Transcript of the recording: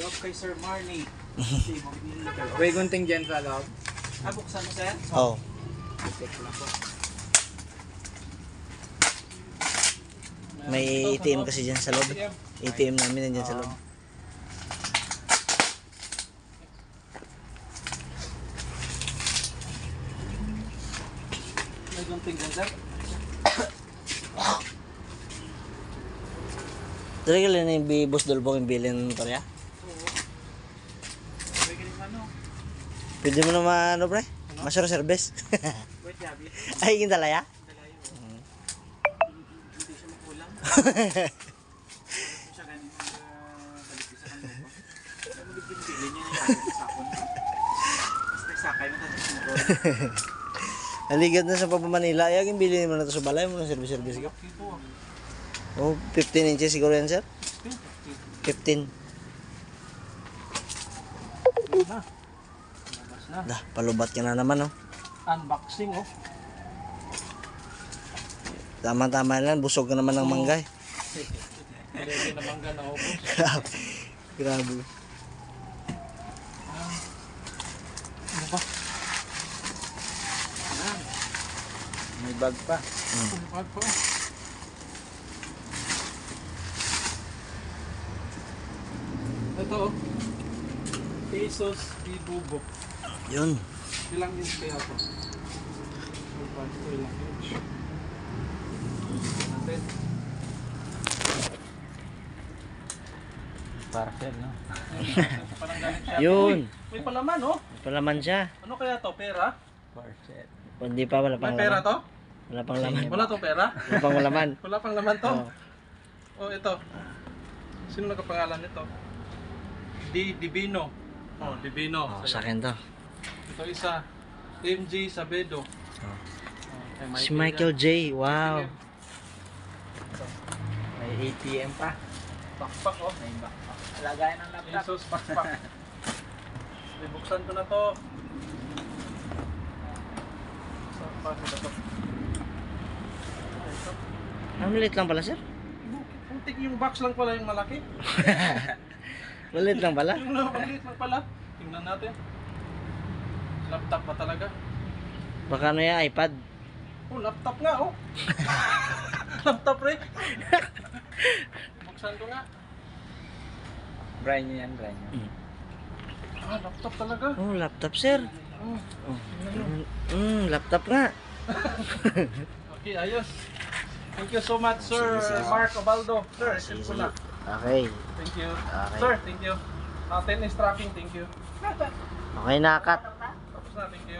loob kay Sir Marnie. Kasi magbili kayo. May gunting dyan sa loob. Ah, buksan mo, sir? Oh. Check lang po. May ATM kasi dyan sa loob. ATM namin nandyan sa loob. May gunting dyan, sir? Talaga lang yung bibos dolbo yung bilin ng Torya? Oo. May galing ano? Pwede mo naman, ano pre? Masuro service. Wait, Javi. Ay, yung talaya? Dalayo. Hindi siya makulang. Siya ganun balik sa kanila ko. Kaya mo bibili niya yung sakon. Basta sakay mo tapos motor. Naligad na sa Papa Manila. Ay, yung bilhin mo na ito sa balay mo ng service ko. Ito ah. Oh, 15 inches siguro yan, sir? 15. Na. Labas na. Dah, palubat ka na naman, oh. Unboxing oh. Tama-tama lang, busog ka naman ng manggay. Pwede na mangga na ubos. Grabe. Ano ba? Ayan. May bag pa. Pulpad po. Ito oh. Pesos Bibubok. Yun. Ilang inch kaya ito? Pulpad ko ilang inch. Natin. Parcel, no? Parang galit siya. Yun. Uy, may palaman oh. Palaman siya. Ano kaya to? Pera? Parcel. Hindi pa, wala May pang pera laman. to? Wala pang laman. Wala tong pera? Wala pang laman. Wala pang laman to? Oh. Oh, ito. Sino nagkapangalan nito? Divino. Oh, Divino. Oh, sa akin to. Ito isa. MJ Sabedo. Oh. Oh, kay Si Michael J. Wow. May ATM pa. Backpack oh. May backpack. Lagayan ng laptop. Jesus backpack. Bubuksan ko na to. Saan pa ito to? Ito. Ang maliit lang pala, sir? Puntik yung box lang pala yung malaki. Maliit lang pala? Yung maliit lang pala. Tingnan natin. Laptop ba talaga? Baka ano yan, iPad? Oh, laptop nga oh. Laptop rin. Buksan ko nga. Brand new yan, brand new. Ah, laptop talaga. Oh, laptop, sir. Oh. Oh. Laptop nga. Okay, ayos. Thank you so much, Sir Sige, sir. Mark Obaldo. Sir, Sige, ito sige. na. Okay. Thank you. Okay. Sir, thank you. 10 is tracking, thank you. Okay na, cut.